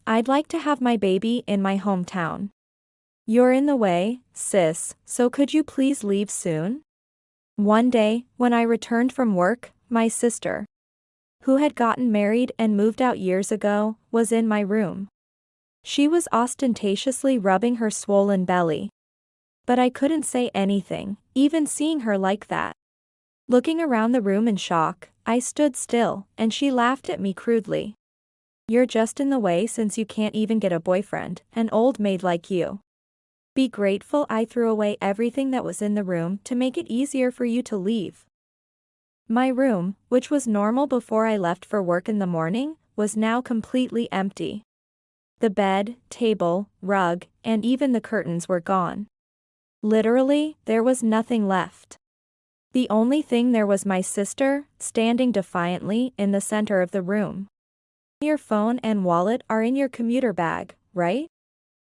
I'd like to have my baby in my hometown. You're in the way, sis, so could you please leave soon? One day, when I returned from work, my sister, who had gotten married and moved out years ago, was in my room. She was ostentatiously rubbing her swollen belly. But I couldn't say anything, even seeing her like that. Looking around the room in shock, I stood still, and she laughed at me crudely. You're just in the way since you can't even get a boyfriend, an old maid like you. Be grateful I threw away everything that was in the room to make it easier for you to leave. My room, which was normal before I left for work in the morning, was now completely empty. The bed, table, rug, and even the curtains were gone. Literally, there was nothing left. The only thing there was my sister, standing defiantly in the center of the room. Your phone and wallet are in your commuter bag, right?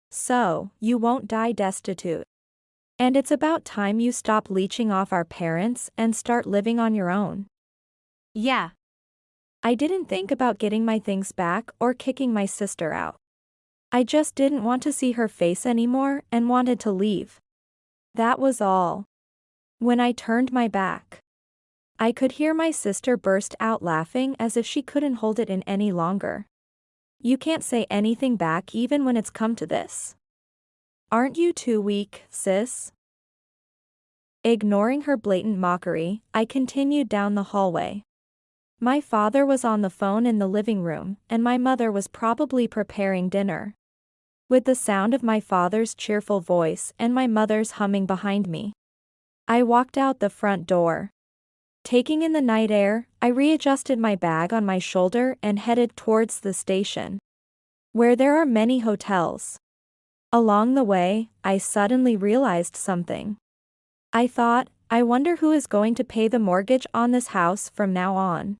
So, you won't die destitute. And it's about time you stop leeching off our parents and start living on your own. Yeah. I didn't think about getting my things back or kicking my sister out. I just didn't want to see her face anymore and wanted to leave. That was all. When I turned my back, I could hear my sister burst out laughing as if she couldn't hold it in any longer. You can't say anything back even when it's come to this. Aren't you too weak, sis? Ignoring her blatant mockery, I continued down the hallway. My father was on the phone in the living room, and my mother was probably preparing dinner. With the sound of my father's cheerful voice and my mother's humming behind me, I walked out the front door. Taking in the night air, I readjusted my bag on my shoulder and headed towards the station, where there are many hotels. Along the way, I suddenly realized something. I thought, I wonder who is going to pay the mortgage on this house from now on.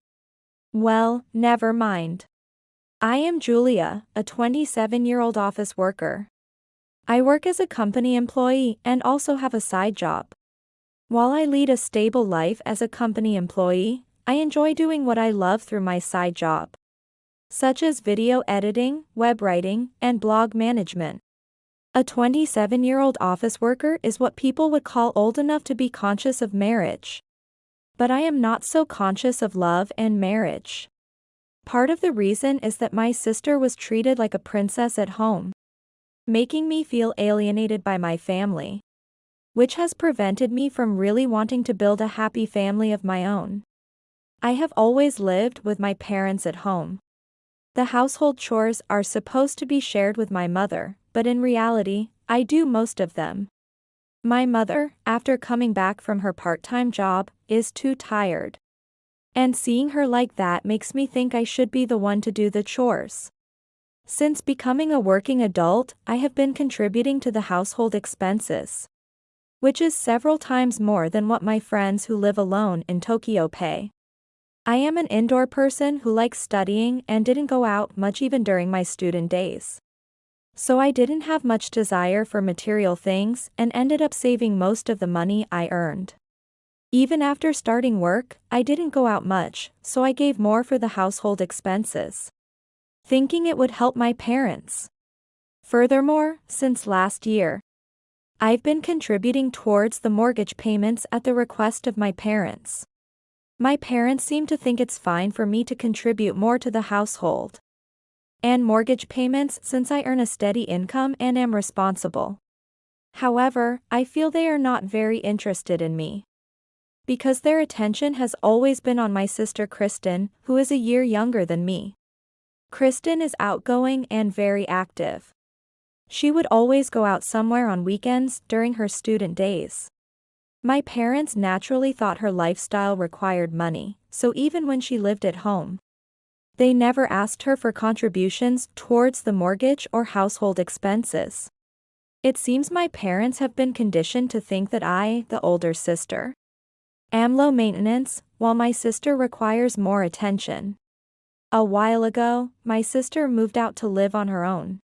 Well, never mind. I am Julia, a 27-year-old office worker. I work as a company employee and also have a side job. While I lead a stable life as a company employee, I enjoy doing what I love through my side job, such as video editing, web writing, and blog management. A 27-year-old office worker is what people would call old enough to be conscious of marriage. But I am not so conscious of love and marriage. Part of the reason is that my sister was treated like a princess at home, making me feel alienated by my family, which has prevented me from really wanting to build a happy family of my own. I have always lived with my parents at home. The household chores are supposed to be shared with my mother, but in reality, I do most of them. My mother, after coming back from her part-time job, is too tired. And seeing her like that makes me think I should be the one to do the chores. Since becoming a working adult, I have been contributing to the household expenses, which is several times more than what my friends who live alone in Tokyo pay. I am an indoor person who likes studying and didn't go out much even during my student days. So I didn't have much desire for material things and ended up saving most of the money I earned. Even after starting work, I didn't go out much, so I gave more for the household expenses, thinking it would help my parents. Furthermore, since last year, I've been contributing towards the mortgage payments at the request of my parents. My parents seem to think it's fine for me to contribute more to the household and mortgage payments since I earn a steady income and am responsible. However, I feel they are not very interested in me, because their attention has always been on my sister Kristen, who is a year younger than me. Kristen is outgoing and very active. She would always go out somewhere on weekends during her student days. My parents naturally thought her lifestyle required money, so even when she lived at home, they never asked her for contributions towards the mortgage or household expenses. It seems my parents have been conditioned to think that I, the older sister, am low maintenance, while my sister requires more attention. A while ago, my sister moved out to live on her own.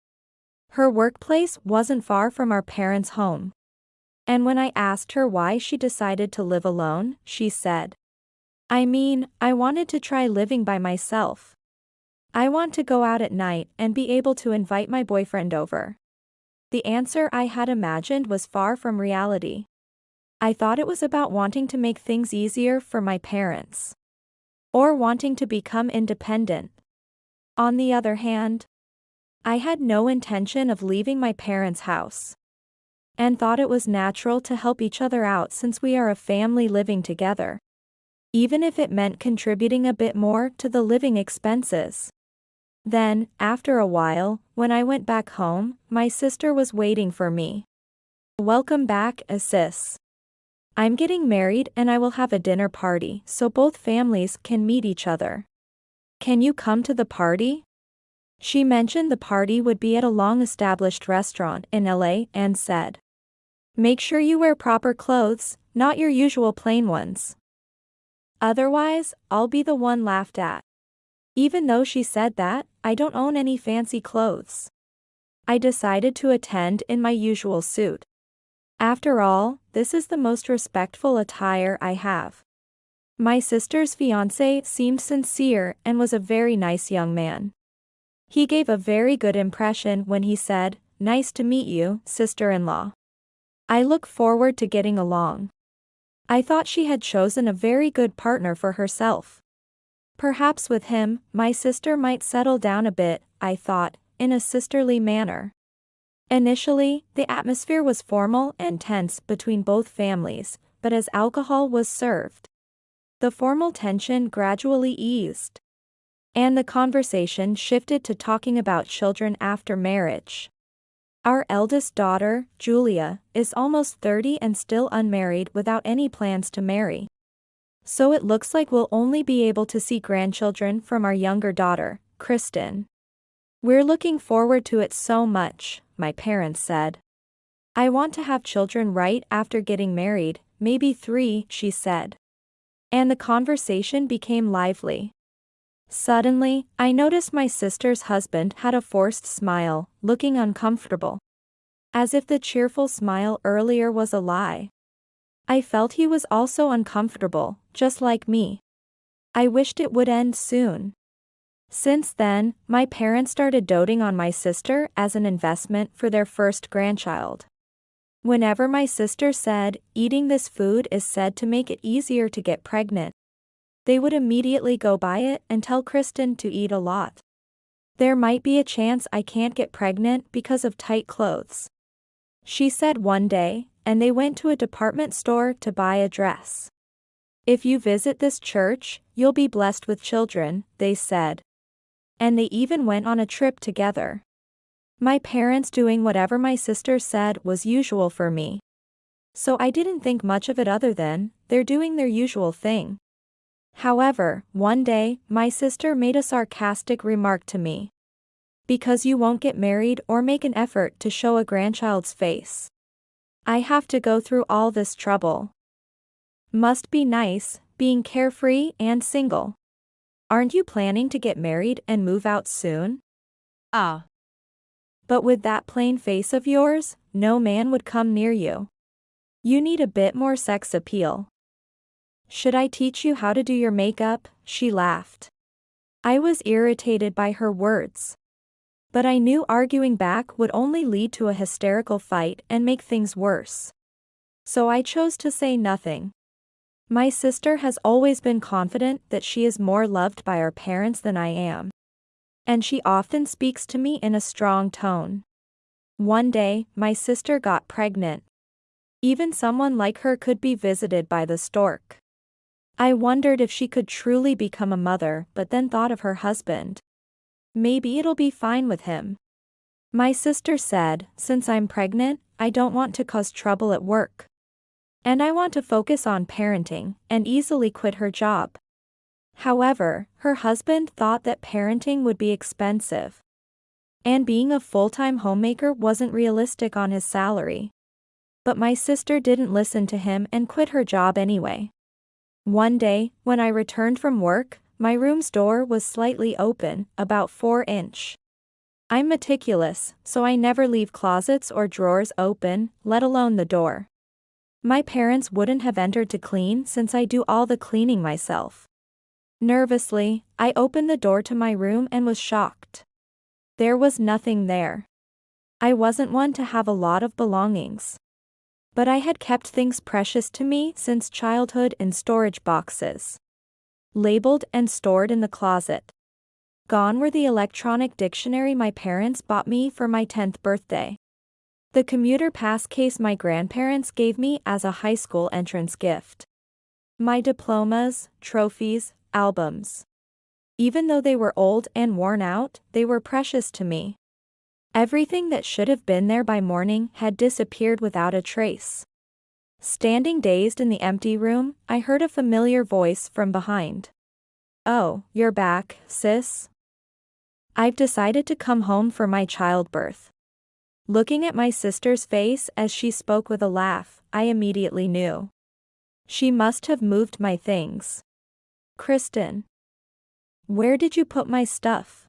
Her workplace wasn't far from our parents' home. And when I asked her why she decided to live alone, she said, I wanted to try living by myself. I want to go out at night and be able to invite my boyfriend over. The answer I had imagined was far from reality. I thought it was about wanting to make things easier for my parents. Or wanting to become independent. On the other hand, I had no intention of leaving my parents' house. And thought it was natural to help each other out since we are a family living together. Even if it meant contributing a bit more to the living expenses. Then, after a while, when I went back home, my sister was waiting for me. Welcome back, sis. I'm getting married and I will have a dinner party so both families can meet each other. Can you come to the party? She mentioned the party would be at a long-established restaurant in LA and said, make sure you wear proper clothes, not your usual plain ones. Otherwise, I'll be the one laughed at. Even though she said that, I don't own any fancy clothes. I decided to attend in my usual suit. After all, this is the most respectful attire I have. My sister's fiancé seemed sincere and was a very nice young man. He gave a very good impression when he said, nice to meet you, sister-in-law. I look forward to getting along. I thought she had chosen a very good partner for herself. Perhaps with him, my sister might settle down a bit, I thought, in a sisterly manner. Initially, the atmosphere was formal and tense between both families, but as alcohol was served, the formal tension gradually eased. And the conversation shifted to talking about children after marriage. Our eldest daughter, Julia, is almost 30 and still unmarried without any plans to marry. So it looks like we'll only be able to see grandchildren from our younger daughter, Kristen. We're looking forward to it so much, my parents said. I want to have children right after getting married, maybe 3, she said. And the conversation became lively. Suddenly, I noticed my sister's husband had a forced smile, looking uncomfortable. As if the cheerful smile earlier was a lie. I felt he was also uncomfortable, just like me. I wished it would end soon. Since then, my parents started doting on my sister as an investment for their first grandchild. Whenever my sister said, eating this food is said to make it easier to get pregnant, they would immediately go buy it and tell Kristen to eat a lot. There might be a chance I can't get pregnant because of tight clothes, she said one day, and they went to a department store to buy a dress. If you visit this church, you'll be blessed with children, they said. And they even went on a trip together. My parents doing whatever my sister said was usual for me. So I didn't think much of it other than, they're doing their usual thing. However, one day, my sister made a sarcastic remark to me. Because you won't get married or make an effort to show a grandchild's face, I have to go through all this trouble. Must be nice, being carefree and single. Aren't you planning to get married and move out soon? Ah. But with that plain face of yours, no man would come near you. You need a bit more sex appeal. Should I teach you how to do your makeup? She laughed. I was irritated by her words. But I knew arguing back would only lead to a hysterical fight and make things worse. So I chose to say nothing. My sister has always been confident that she is more loved by our parents than I am. And she often speaks to me in a strong tone. One day, my sister got pregnant. Even someone like her could be visited by the stork. I wondered if she could truly become a mother, but then thought of her husband. Maybe it'll be fine with him. My sister said, since I'm pregnant, I don't want to cause trouble at work. And I want to focus on parenting, and easily quit her job. However, her husband thought that parenting would be expensive. And being a full-time homemaker wasn't realistic on his salary. But my sister didn't listen to him and quit her job anyway. One day, when I returned from work, my room's door was slightly open, about 4 inch. I'm meticulous, so I never leave closets or drawers open, let alone the door. My parents wouldn't have entered to clean since I do all the cleaning myself. Nervously, I opened the door to my room and was shocked. There was nothing there. I wasn't one to have a lot of belongings. But I had kept things precious to me since childhood in storage boxes. Labeled and stored in the closet. Gone were the electronic dictionary my parents bought me for my 10th birthday. The commuter pass case my grandparents gave me as a high school entrance gift. My diplomas, trophies, albums. Even though they were old and worn out, they were precious to me. Everything that should have been there by morning had disappeared without a trace. Standing dazed in the empty room, I heard a familiar voice from behind. "Oh, you're back, sis? I've decided to come home for my childbirth." Looking at my sister's face as she spoke with a laugh, I immediately knew. She must have moved my things. "Kristen, where did you put my stuff?"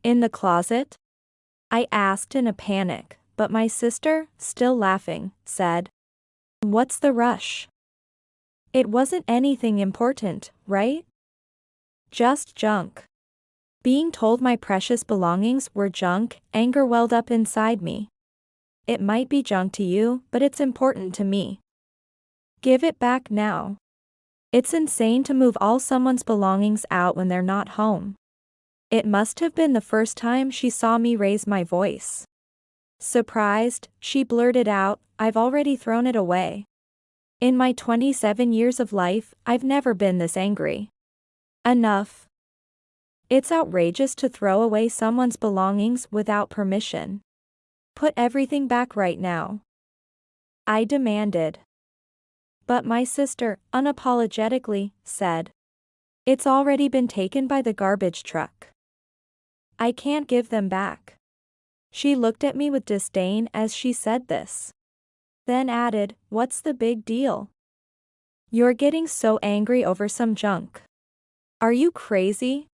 "In the closet?" I asked in a panic, but my sister, still laughing, said, "What's the rush? It wasn't anything important, right? Just junk." Being told my precious belongings were junk, anger welled up inside me. "It might be junk to you, but it's important to me. Give it back now. It's insane to move all someone's belongings out when they're not home." It must have been the first time she saw me raise my voice. Surprised, she blurted out, "I've already thrown it away. In my 27 years of life, I've never been this angry." "Enough. It's outrageous to throw away someone's belongings without permission. Put everything back right now," I demanded. But my sister, unapologetically, said, "It's already been taken by the garbage truck. I can't give them back." She looked at me with disdain as she said this. Then added, "What's the big deal? You're getting so angry over some junk. Are you crazy?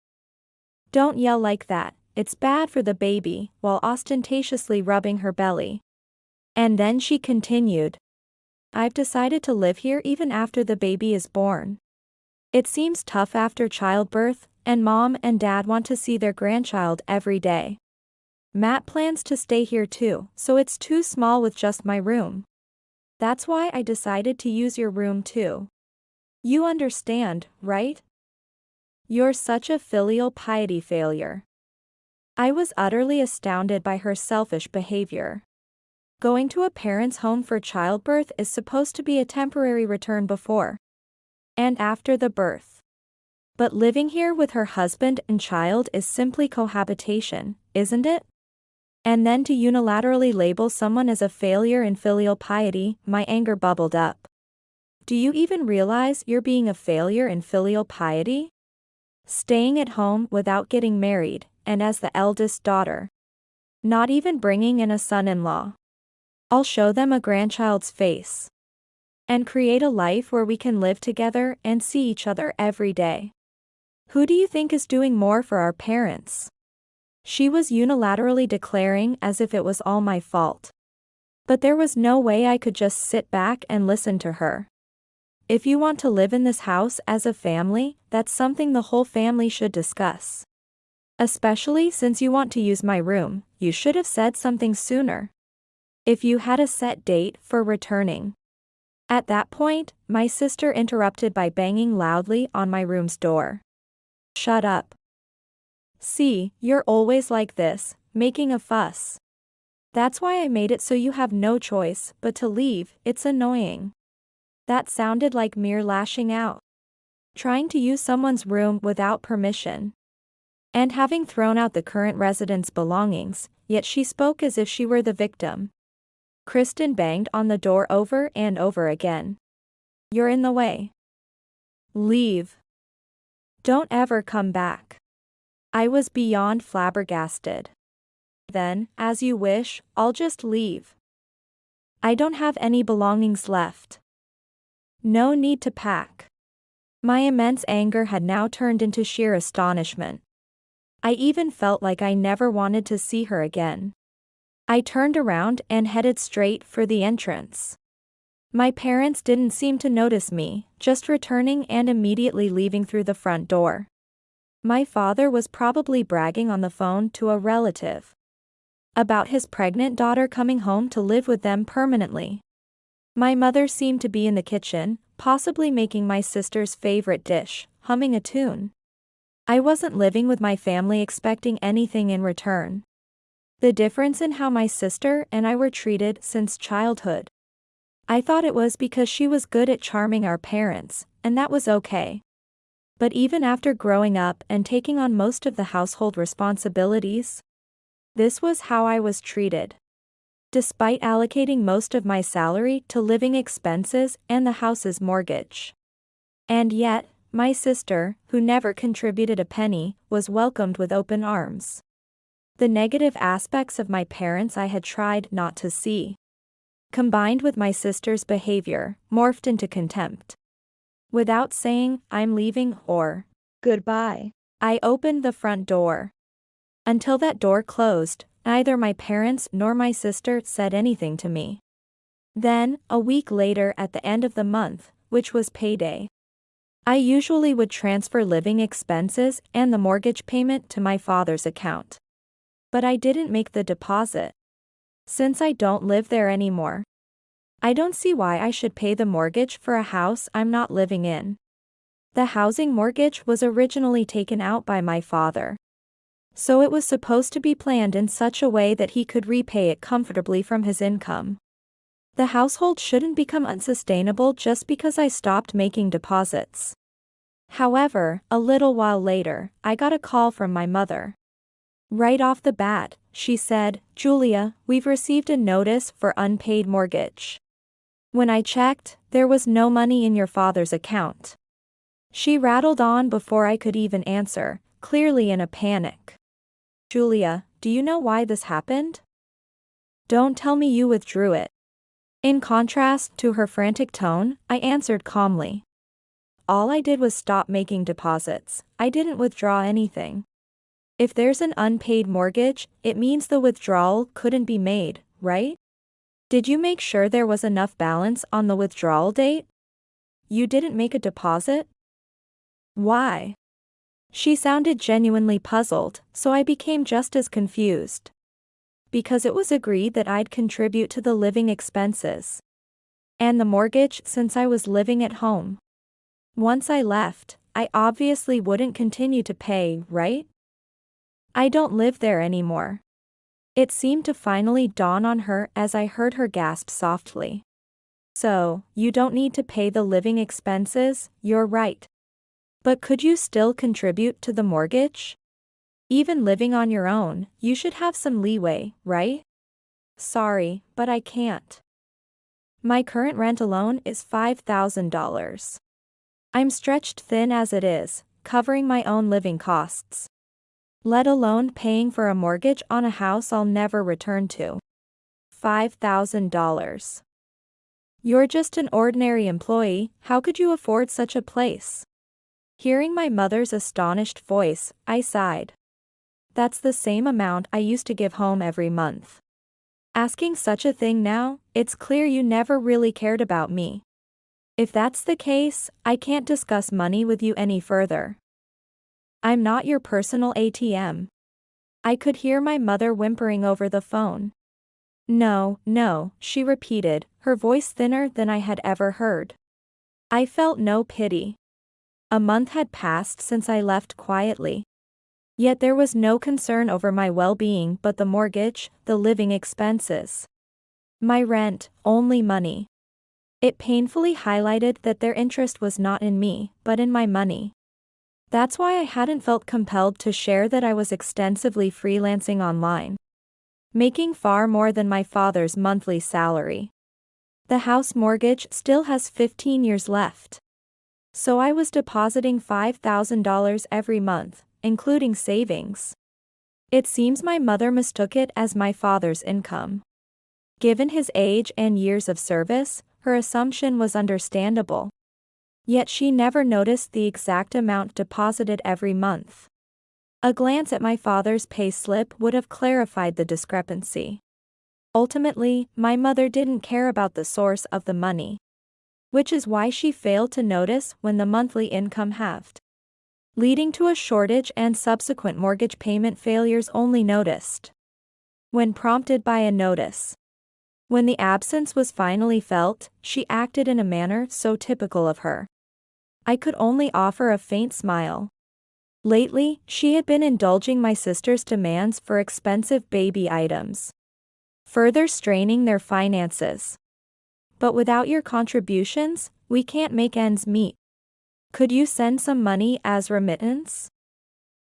Don't yell like that, it's bad for the baby," while ostentatiously rubbing her belly. And then she continued, "I've decided to live here even after the baby is born. It seems tough after childbirth, and Mom and Dad want to see their grandchild every day. Matt plans to stay here too, so it's too small with just my room. That's why I decided to use your room too. You understand, right? You're such a filial piety failure." I was utterly astounded by her selfish behavior. Going to a parent's home for childbirth is supposed to be a temporary return before and after the birth. But living here with her husband and child is simply cohabitation, isn't it? And then to unilaterally label someone as a failure in filial piety, my anger bubbled up. Do you even realize you're being a failure in filial piety? Staying at home without getting married, and as the eldest daughter. Not even bringing in a son-in-law. I'll show them a grandchild's face. And create a life where we can live together and see each other every day. Who do you think is doing more for our parents?" She was unilaterally declaring as if it was all my fault. But there was no way I could just sit back and listen to her. If you want to live in this house as a family, that's something the whole family should discuss. Especially since you want to use my room, you should have said something sooner. If you had a set date for returning. At that point, my sister interrupted by banging loudly on my room's door. "Shut up. See, you're always like this, making a fuss. That's why I made it so you have no choice but to leave, it's annoying." That sounded like mere lashing out. Trying to use someone's room without permission. And having thrown out the current resident's belongings, yet she spoke as if she were the victim. Kristen banged on the door over and over again. "You're in the way. Leave. Don't ever come back." I was beyond flabbergasted. "Then, as you wish, I'll just leave. I don't have any belongings left. No need to pack." My immense anger had now turned into sheer astonishment. I even felt like I never wanted to see her again. I turned around and headed straight for the entrance. My parents didn't seem to notice me, just returning and immediately leaving through the front door. My father was probably bragging on the phone to a relative about his pregnant daughter coming home to live with them permanently. My mother seemed to be in the kitchen, possibly making my sister's favorite dish, humming a tune. I wasn't living with my family expecting anything in return. The difference in how my sister and I were treated since childhood. I thought it was because she was good at charming our parents, and that was okay. But even after growing up and taking on most of the household responsibilities, this was how I was treated. Despite allocating most of my salary to living expenses and the house's mortgage. And yet, my sister, who never contributed a penny, was welcomed with open arms. The negative aspects of my parents I had tried not to see, combined with my sister's behavior, morphed into contempt. Without saying, "I'm leaving" or "goodbye," I opened the front door. Until that door closed, neither my parents nor my sister said anything to me. Then, a week later at the end of the month, which was payday, I usually would transfer living expenses and the mortgage payment to my father's account. But I didn't make the deposit. Since I don't live there anymore, I don't see why I should pay the mortgage for a house I'm not living in. The housing mortgage was originally taken out by my father, so it was supposed to be planned in such a way that he could repay it comfortably from his income. The household shouldn't become unsustainable just because I stopped making deposits. However, a little while later, I got a call from my mother. Right off the bat, she said, "Julia, we've received a notice for unpaid mortgage." When I checked, there was no money in your father's account. She rattled on before I could even answer, clearly in a panic. "Julia, do you know why this happened? Don't tell me you withdrew it." In contrast to her frantic tone, I answered calmly. "All I did was stop making deposits. I didn't withdraw anything. If there's an unpaid mortgage, it means the withdrawal couldn't be made, right? Did you make sure there was enough balance on the withdrawal date? You didn't make a deposit? Why?" She sounded genuinely puzzled, so I became just as confused. Because it was agreed that I'd contribute to the living expenses and the mortgage since I was living at home. Once I left, I obviously wouldn't continue to pay, right? I don't live there anymore. It seemed to finally dawn on her as I heard her gasp softly. "So, you don't need to pay the living expenses, you're right. But could you still contribute to the mortgage? Even living on your own, you should have some leeway, right?" "Sorry, but I can't. My current rent alone is $5,000. I'm stretched thin as it is, covering my own living costs, let alone paying for a mortgage on a house I'll never return to. $5,000. You're just an ordinary employee, how could you afford such a place?" Hearing my mother's astonished voice, I sighed. That's the same amount I used to give home every month. Asking such a thing now, it's clear you never really cared about me. If that's the case, I can't discuss money with you any further. I'm not your personal ATM. I could hear my mother whimpering over the phone. "No, no," she repeated, her voice thinner than I had ever heard. I felt no pity. A month had passed since I left quietly. Yet there was no concern over my well-being but the mortgage, the living expenses. My rent, only money. It painfully highlighted that their interest was not in me, but in my money. That's why I hadn't felt compelled to share that I was extensively freelancing online, making far more than my father's monthly salary. The house mortgage still has 15 years left. So I was depositing $5,000 every month, including savings. It seems my mother mistook it as my father's income. Given his age and years of service, her assumption was understandable. Yet she never noticed the exact amount deposited every month. A glance at my father's payslip would have clarified the discrepancy. Ultimately, my mother didn't care about the source of the money. which is why she failed to notice when the monthly income halved, leading to a shortage and subsequent mortgage payment failures only noticed when prompted by a notice. When the absence was finally felt, she acted in a manner so typical of her. I could only offer a faint smile. Lately, she had been indulging my sister's demands for expensive baby items, further straining their finances. But without your contributions, we can't make ends meet. Could you send some money as remittance?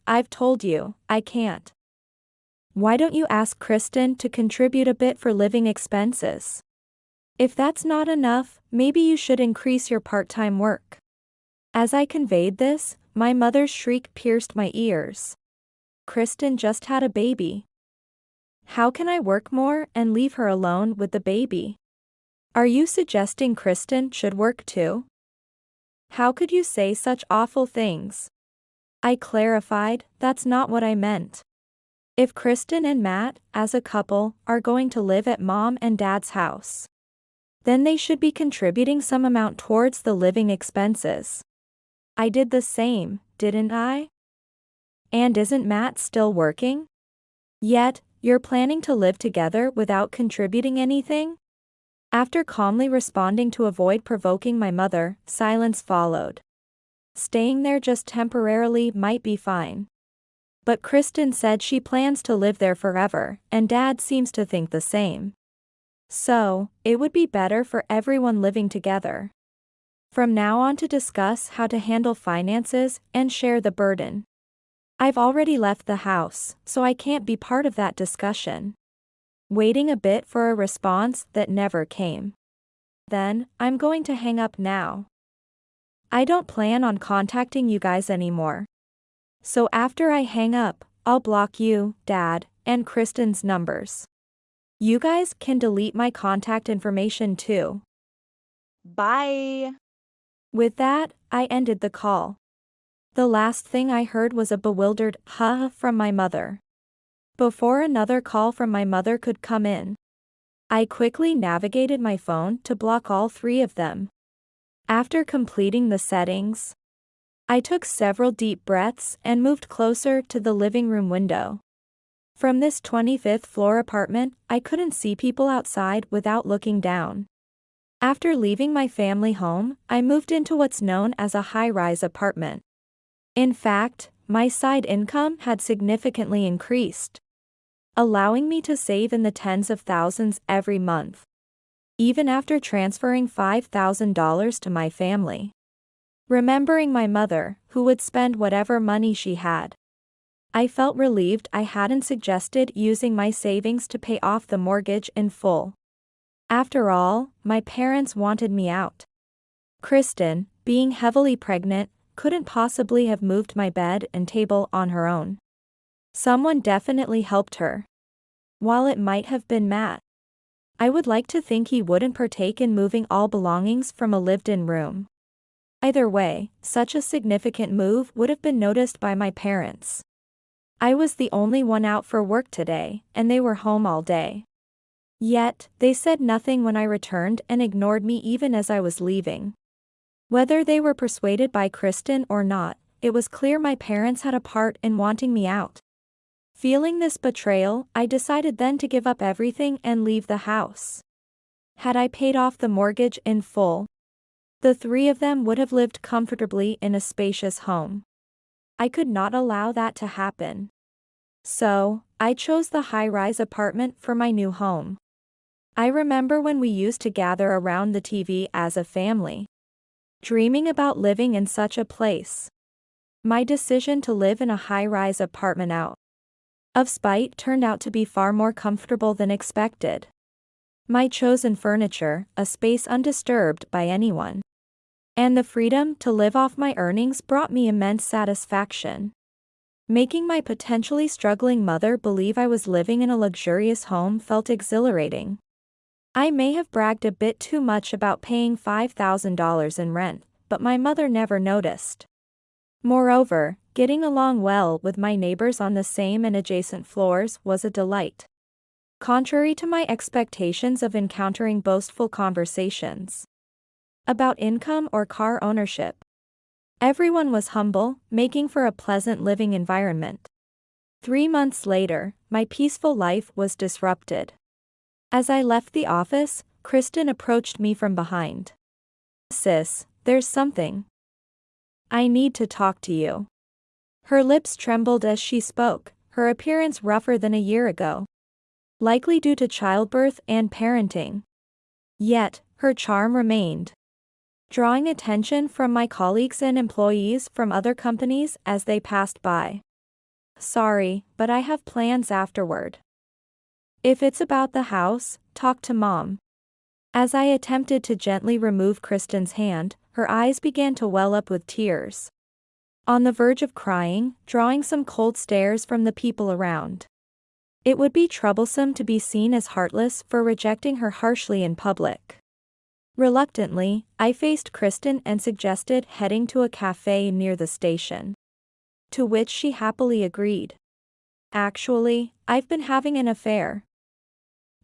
I've told you, I can't. Why don't you ask Kristen to contribute a bit for living expenses? If that's not enough, maybe you should increase your part-time work. As I conveyed this, my mother's shriek pierced my ears. Kristen just had a baby. How can I work more and leave her alone with the baby? Are you suggesting Kristen should work too? How could you say such awful things? I clarified, that's not what I meant. If Kristen and Matt, as a couple, are going to live at mom and dad's house, then they should be contributing some amount towards the living expenses. I did the same, didn't I? And isn't Matt still working? Yet, you're planning to live together without contributing anything? After calmly responding to avoid provoking my mother, silence followed. Staying there just temporarily might be fine. But Kristen said she plans to live there forever, and Dad seems to think the same. So, it would be better for everyone living together. From now on to discuss how to handle finances and share the burden. I've already left the house, so I can't be part of that discussion. Waiting a bit for a response that never came. Then, I'm going to hang up now. I don't plan on contacting you guys anymore. So after I hang up, I'll block you, Dad, and Kristen's numbers. You guys can delete my contact information too. Bye. With that, I ended the call. The last thing I heard was a bewildered "huh" from my mother. Before another call from my mother could come in, I quickly navigated my phone to block all three of them. After completing the settings, I took several deep breaths and moved closer to the living room window. From this 25th floor apartment, I couldn't see people outside without looking down. After leaving my family home, I moved into what's known as a high-rise apartment. In fact, my side income had significantly increased, allowing me to save in the tens of thousands every month, even after transferring $5,000 to my family. Remembering my mother, who would spend whatever money she had, I felt relieved I hadn't suggested using my savings to pay off the mortgage in full. After all, my parents wanted me out. Kristen, being heavily pregnant, couldn't possibly have moved my bed and table on her own. Someone definitely helped her. While it might have been Matt, I would like to think he wouldn't partake in moving all belongings from a lived-in room. Either way, such a significant move would have been noticed by my parents. I was the only one out for work today, and they were home all day. Yet, they said nothing when I returned and ignored me even as I was leaving. Whether they were persuaded by Kristen or not, it was clear my parents had a part in wanting me out. Feeling this betrayal, I decided then to give up everything and leave the house. Had I paid off the mortgage in full, the three of them would have lived comfortably in a spacious home. I could not allow that to happen. So, I chose the high-rise apartment for my new home. I remember when we used to gather around the TV as a family, dreaming about living in such a place. My decision to live in a high-rise apartment out of spite turned out to be far more comfortable than expected. My chosen furniture, a space undisturbed by anyone, and the freedom to live off my earnings brought me immense satisfaction. Making my potentially struggling mother believe I was living in a luxurious home felt exhilarating. I may have bragged a bit too much about paying $5,000 in rent, but my mother never noticed. Moreover, getting along well with my neighbors on the same and adjacent floors was a delight. Contrary to my expectations of encountering boastful conversations, about income or car ownership. Everyone was humble, making for a pleasant living environment. 3 months later, my peaceful life was disrupted. As I left the office, Kristen approached me from behind. "Sis, there's something. I need to talk to you." Her lips trembled as she spoke, her appearance rougher than a year ago. Likely due to childbirth and parenting. Yet, her charm remained, drawing attention from my colleagues and employees from other companies as they passed by. "Sorry, but I have plans afterward. If it's about the house, talk to Mom." As I attempted to gently remove Kristen's hand, her eyes began to well up with tears. On the verge of crying, drawing some cold stares from the people around. It would be troublesome to be seen as heartless for rejecting her harshly in public. Reluctantly, I faced Kristen and suggested heading to a cafe near the station. To which she happily agreed. "Actually, I've been having an affair.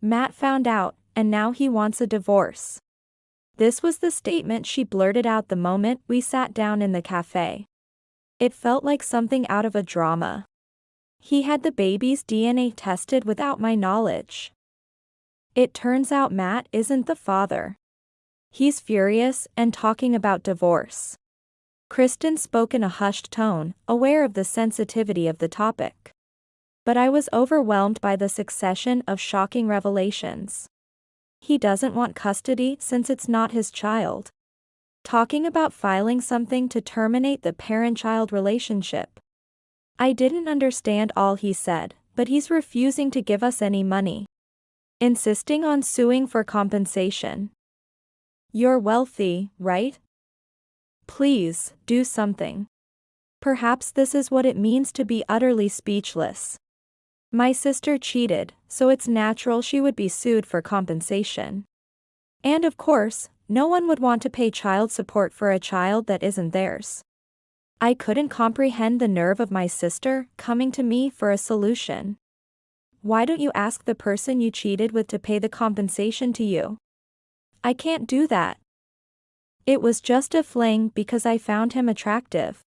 Matt found out, and now he wants a divorce." This was the statement she blurted out the moment we sat down in the cafe. It felt like something out of a drama. He had the baby's DNA tested without my knowledge. It turns out Matt isn't the father. He's furious and talking about divorce. Kristen spoke in a hushed tone, aware of the sensitivity of the topic. But I was overwhelmed by the succession of shocking revelations. He doesn't want custody since it's not his child. Talking about filing something to terminate the parent-child relationship. I didn't understand all he said, but he's refusing to give us any money. Insisting on suing for compensation. "You're wealthy, right? Please, do something." Perhaps this is what it means to be utterly speechless. My sister cheated, so it's natural she would be sued for compensation. And of course, no one would want to pay child support for a child that isn't theirs. I couldn't comprehend the nerve of my sister coming to me for a solution. "Why don't you ask the person you cheated with to pay the compensation to you?" "I can't do that. It was just a fling because I found him attractive.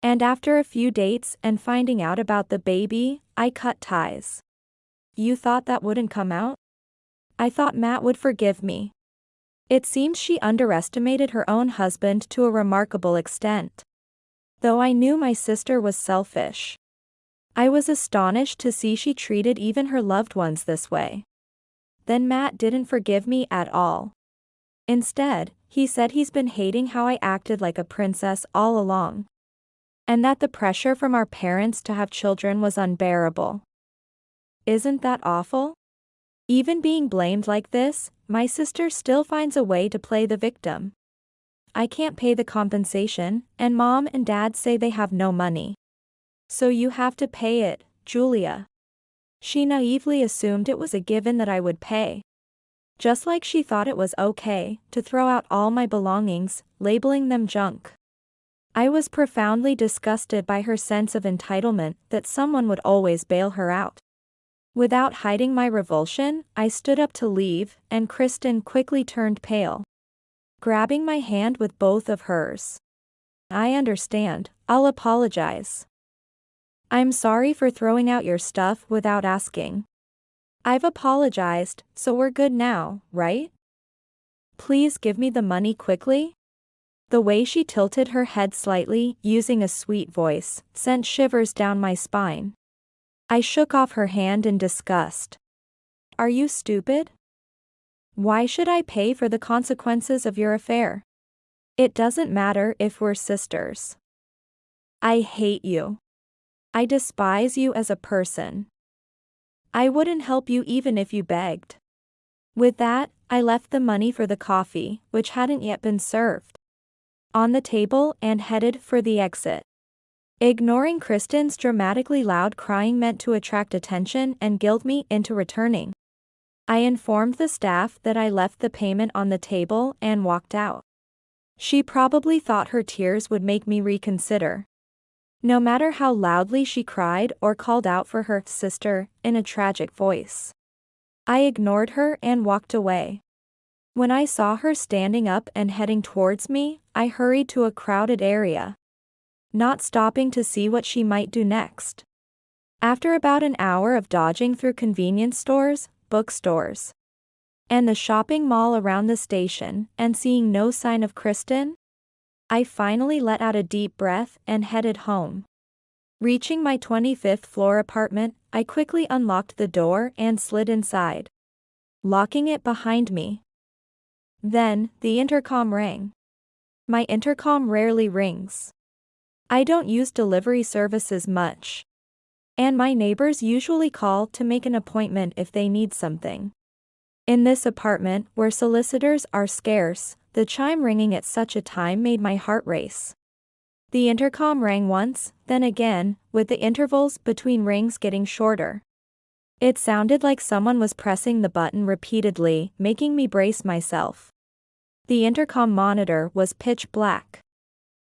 And after a few dates and finding out about the baby, I cut ties." "You thought that wouldn't come out?" "I thought Matt would forgive me." It seems she underestimated her own husband to a remarkable extent. Though I knew my sister was selfish. I was astonished to see she treated even her loved ones this way. Then Matt didn't forgive me at all. Instead, he said he's been hating how I acted like a princess all along. And that the pressure from our parents to have children was unbearable. Isn't that awful? Even being blamed like this, my sister still finds a way to play the victim. I can't pay the compensation, and Mom and Dad say they have no money. "So you have to pay it, Julia." She naively assumed it was a given that I would pay. Just like she thought it was okay to throw out all my belongings, labeling them junk. I was profoundly disgusted by her sense of entitlement that someone would always bail her out. Without hiding my revulsion, I stood up to leave, and Kristen quickly turned pale, grabbing my hand with both of hers. "I understand, I'll apologize. I'm sorry for throwing out your stuff without asking. I've apologized, so we're good now, right? Please give me the money quickly." The way she tilted her head slightly, using a sweet voice, sent shivers down my spine. I shook off her hand in disgust. "Are you stupid? Why should I pay for the consequences of your affair? It doesn't matter if we're sisters. I hate you. I despise you as a person. I wouldn't help you even if you begged." With that, I left the money for the coffee, which hadn't yet been served, on the table and headed for the exit. Ignoring Kristen's dramatically loud crying meant to attract attention and guilt me into returning. I informed the staff that I left the payment on the table and walked out. She probably thought her tears would make me reconsider. No matter how loudly she cried or called out for her sister in a tragic voice. I ignored her and walked away. When I saw her standing up and heading towards me, I hurried to a crowded area, not stopping to see what she might do next. After about an hour of dodging through convenience stores, bookstores, and the shopping mall around the station, and seeing no sign of Kristen, I finally let out a deep breath and headed home. Reaching my 25th floor apartment, I quickly unlocked the door and slid inside, locking it behind me. Then, the intercom rang. My intercom rarely rings. I don't use delivery services much, and my neighbors usually call to make an appointment if they need something. In this apartment, where solicitors are scarce, the chime ringing at such a time made my heart race. The intercom rang once, then again, with the intervals between rings getting shorter. It sounded like someone was pressing the button repeatedly, making me brace myself. The intercom monitor was pitch black.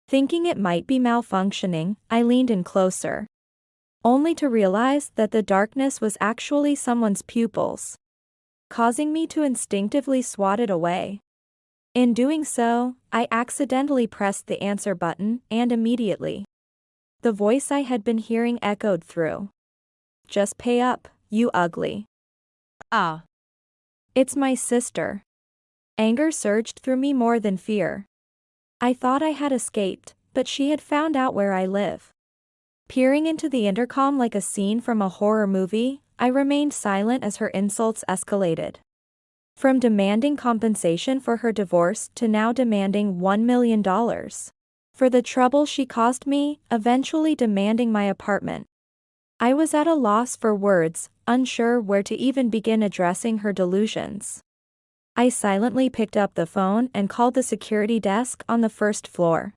Thinking it might be malfunctioning, I leaned in closer, only to realize that the darkness was actually someone's pupils, causing me to instinctively swat it away. In doing so, I accidentally pressed the answer button, and immediately, the voice I had been hearing echoed through. "Just pay up, you ugly." Ah. It's my sister. Anger surged through me more than fear. I thought I had escaped, but she had found out where I live. Peering into the intercom like a scene from a horror movie, I remained silent as her insults escalated. From demanding compensation for her divorce to now demanding $1 million for the trouble she caused me, eventually demanding my apartment. I was at a loss for words, unsure where to even begin addressing her delusions. I silently picked up the phone and called the security desk on the first floor.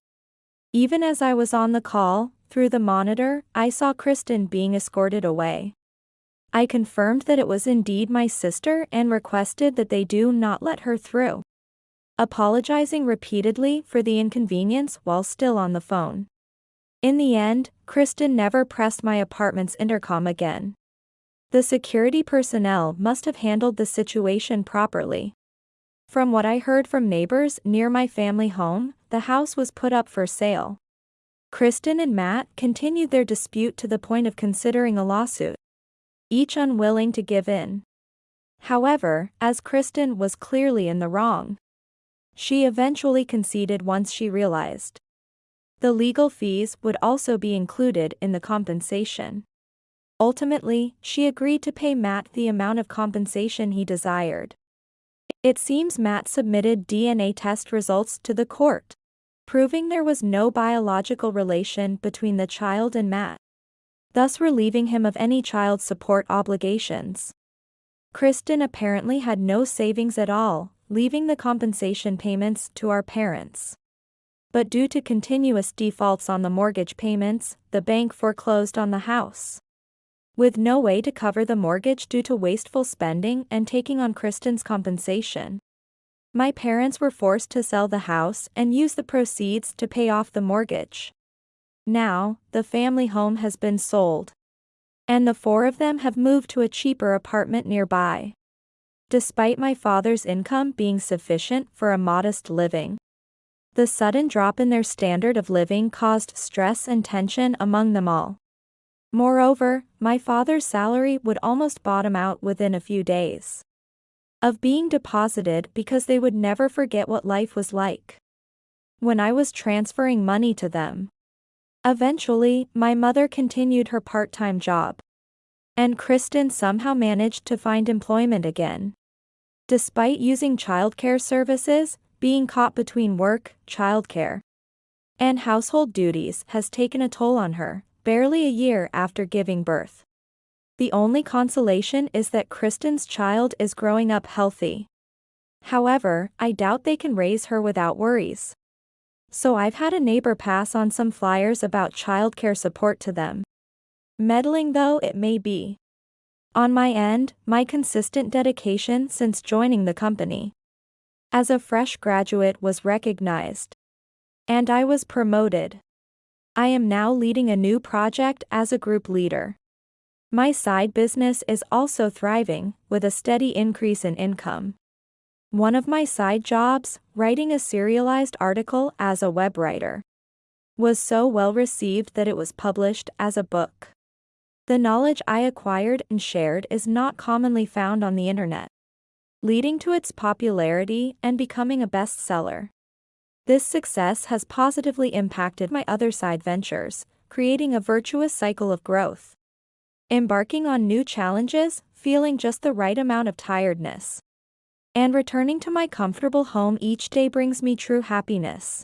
Even as I was on the call, through the monitor, I saw Kristen being escorted away. I confirmed that it was indeed my sister and requested that they do not let her through, apologizing repeatedly for the inconvenience while still on the phone. In the end, Kristen never pressed my apartment's intercom again. The security personnel must have handled the situation properly. From what I heard from neighbors near my family home, the house was put up for sale. Kristen and Matt continued their dispute to the point of considering a lawsuit, each unwilling to give in. However, as Kristen was clearly in the wrong, she eventually conceded once she realized the legal fees would also be included in the compensation. Ultimately, she agreed to pay Matt the amount of compensation he desired. It seems Matt submitted DNA test results to the court, proving there was no biological relation between the child and Matt, thus relieving him of any child support obligations. Kristen apparently had no savings at all, leaving the compensation payments to our parents. But due to continuous defaults on the mortgage payments, the bank foreclosed on the house. With no way to cover the mortgage due to wasteful spending and taking on Kristen's compensation, my parents were forced to sell the house and use the proceeds to pay off the mortgage. Now, the family home has been sold, and the four of them have moved to a cheaper apartment nearby. Despite my father's income being sufficient for a modest living, the sudden drop in their standard of living caused stress and tension among them all. Moreover, my father's salary would almost bottom out within a few days of being deposited because they would never forget what life was like when I was transferring money to them. Eventually, my mother continued her part-time job, and Kristen somehow managed to find employment again. Despite using childcare services, being caught between work, childcare, and household duties has taken a toll on her, barely a year after giving birth. The only consolation is that Kristen's child is growing up healthy. However, I doubt they can raise her without worries. So I've had a neighbor pass on some flyers about childcare support to them, meddling though it may be. On my end, my consistent dedication since joining the company as a fresh graduate was recognized, and I was promoted. I am now leading a new project as a group leader. My side business is also thriving, with a steady increase in income. One of my side jobs, writing a serialized article as a web writer, was so well received that it was published as a book. The knowledge I acquired and shared is not commonly found on the internet, leading to its popularity and becoming a bestseller. This success has positively impacted my other side ventures, creating a virtuous cycle of growth. Embarking on new challenges, feeling just the right amount of tiredness, and returning to my comfortable home each day brings me true happiness.